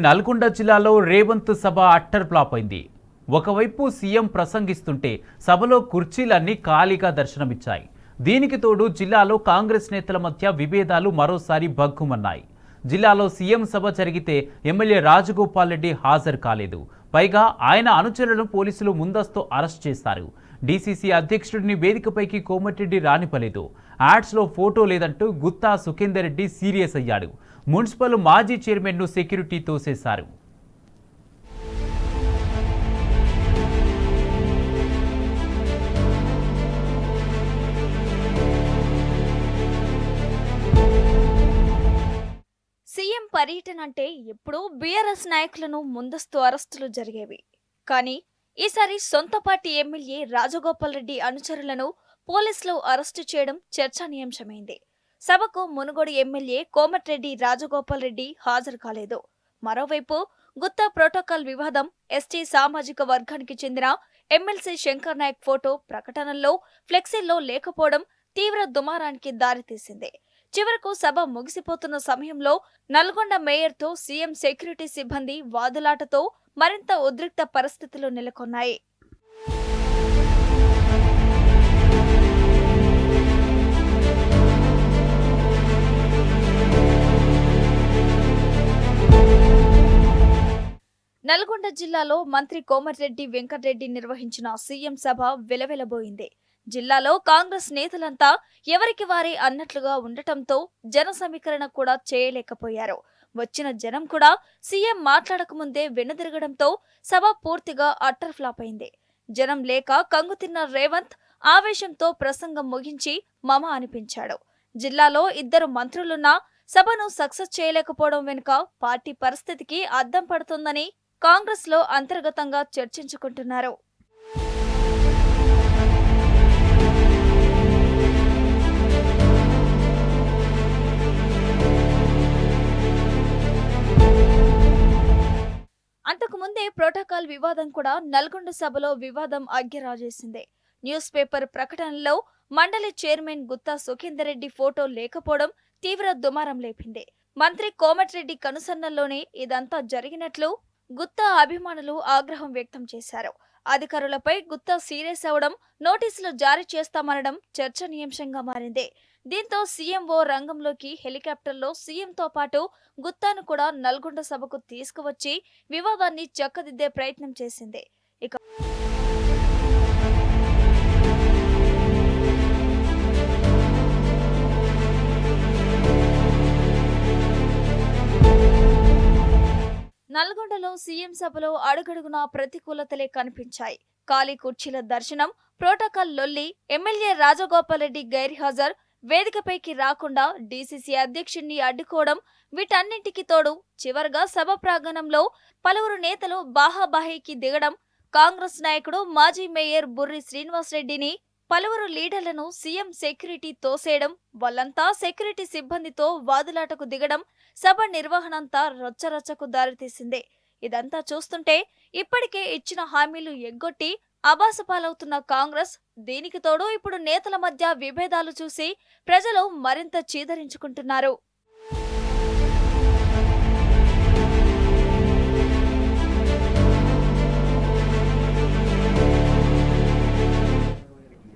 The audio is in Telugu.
నల్గొండ జిల్లాలో రేవంత్ సభ అట్టర్ ఫ్లాప్ అయింది. ఒకవైపు సీఎం ప్రసంగిస్తుంటే సభలో కుర్చీలన్నీ ఖాళీగా దర్శనమిచ్చాయి. దీనికి తోడు జిల్లాలో కాంగ్రెస్ నేతల మధ్య విభేదాలు మరోసారి భగ్గుమన్నాయి. జిల్లాలో సీఎం సభ జరిగితే ఎమ్మెల్యే రాజగోపాల్ రెడ్డి హాజరు కాలేదు. పైగా ఆయన అనుచరులను పోలీసులు ముందస్తు అరెస్ట్ చేశారు. డీసీసీ అధ్యక్షుడిని వేదికపైకి కోమటిరెడ్డి రానివ్వలేదు. యాడ్స్లో ఫోటో లేదంటూ గుత్తా సుఖేందర్ రెడ్డి సీరియస్ అయ్యాడు. మున్సిపల్ మాజీ చైర్మన్ను సెక్యూరిటీ తోసేశారు. సీఎం పర్యటన అంటే ఎప్పుడూ బీఆర్ఎస్ నాయకులను ముందస్తు అరెస్టులు జరిగేవి. కానీ ఈసారి సొంత పార్టీ ఎమ్మెల్యే రాజగోపాల్ రెడ్డి అనుచరులను పోలీసులు అరెస్టు చేయడం చర్చానీయాంశమైంది. సభకు మునుగోడు ఎమ్మెల్యే కోమటిరెడ్డి రాజగోపాల్ రెడ్డి హాజరు కాలేదు. మరోవైపు గుత్తా ప్రోటోకాల్ వివాదం, ఎస్టీ సామాజిక వర్గానికి చెందిన ఎమ్మెల్సీ శంకర్ నాయక్ ఫోటో ప్రకటనల్లో ఫ్లెక్సీల్లో లేకపోవడం తీవ్ర దుమారానికి దారితీసింది. చివరకు సభ ముగిసిపోతున్న సమయంలో నల్గొండ మేయర్తో సీఎం సెక్యూరిటీ సిబ్బంది వాదులాటతో మరింత ఉద్రిక్త పరిస్థితులు నెలకొన్నాయి. నల్గొండ జిల్లాలో మంత్రి కోమటిరెడ్డి వెంకటరెడ్డి నిర్వహించిన సీఎం సభ వెలవెలబోయింది. జిల్లాలో కాంగ్రెస్ నేతలంతా ఎవరికి వారే అన్నట్లుగా ఉండటంతో జన సమీకరణ కూడా చేయలేకపోయారు. వచ్చిన జనం కూడా సీఎం మాట్లాడకముందే వెనుదిరగడంతో సభ పూర్తిగా అట్టర్ ఫ్లాప్ అయింది. జనం లేక కంగుతిన్న రేవంత్ ఆవేశంతో ప్రసంగం ముగించి మమ అనిపించాడు. జిల్లాలో 2 మంత్రులున్నా సభను సక్సెస్ చేయలేకపోవడం వెనుక పార్టీ పరిస్థితికి అద్దం పడుతుందని కాంగ్రెస్ లో అంతర్గతంగా చర్చించుకుంటున్నారు. అంతకుముందే ప్రోటోకాల్ వివాదం కూడా నల్గొండ సభలో వివాదం అగ్గిరాజేసింది. న్యూస్ పేపర్ ప్రకటనలో మండలి చైర్మన్ గుత్తా సుఖేందర్ రెడ్డి ఫోటో లేకపోవడం తీవ్ర దుమారం లేపింది. మంత్రి కోమటిరెడ్డి కనుసన్నల్లోనే ఇదంతా జరిగినట్లు గుత్తా అభిమానులు ఆగ్రహం వ్యక్తం చేశారు. అధికారులపై గుత్తా సీరియస్ అవడం, నోటీసులు జారీ చేస్తామనడం చర్చనీయాంశంగా మారింది. దీంతో సీఎంఓ రంగంలోకి హెలికాప్టర్లో సీఎంతో పాటు గుత్తాను కూడా నల్గొండ సభకు తీసుకువచ్చి వివాదాన్ని చక్కదిద్దే ప్రయత్నం చేసింది. ఇక నల్గొండలో సీఎం సభలో అడుగడుగునా ప్రతికూలతలే కనిపించాయి. ఖాళీ కుర్చీల దర్శనం, ప్రోటోకాల్ లొల్లి, ఎమ్మెల్యే రాజగోపాల్ రెడ్డి గైర్హాజర్, వేదికపైకి రాకుండా డీసీసీ అధ్యక్షుడిని అడ్డుకోవడం, వీటన్నింటికి తోడు చివరగా సభ ప్రాంగణంలో పలువురు నేతలు బాహాబాహీకి దిగడం, కాంగ్రెస్ నాయకుడు మాజీ మేయర్ బుర్రి శ్రీనివాస్ రెడ్డిని, పలువురు లీడర్లను సీఎం సెక్యూరిటీ తోసేయడం, వాళ్ళంతా సెక్యూరిటీ సిబ్బందితో వాదులాటకు దిగడం సభ నిర్వహణంతా రచ్చరచ్చకు దారితీసింది. ఇదంతా చూస్తుంటే ఇప్పటికే ఇచ్చిన హామీలు ఎగ్గొట్టి అబాసపాలవుతున్న కాంగ్రెస్, దీనికి తోడు ఇప్పుడు నేతల మధ్య విభేదాలు చూసి ప్రజలు మరింత చీదరించుకుంటున్నారు.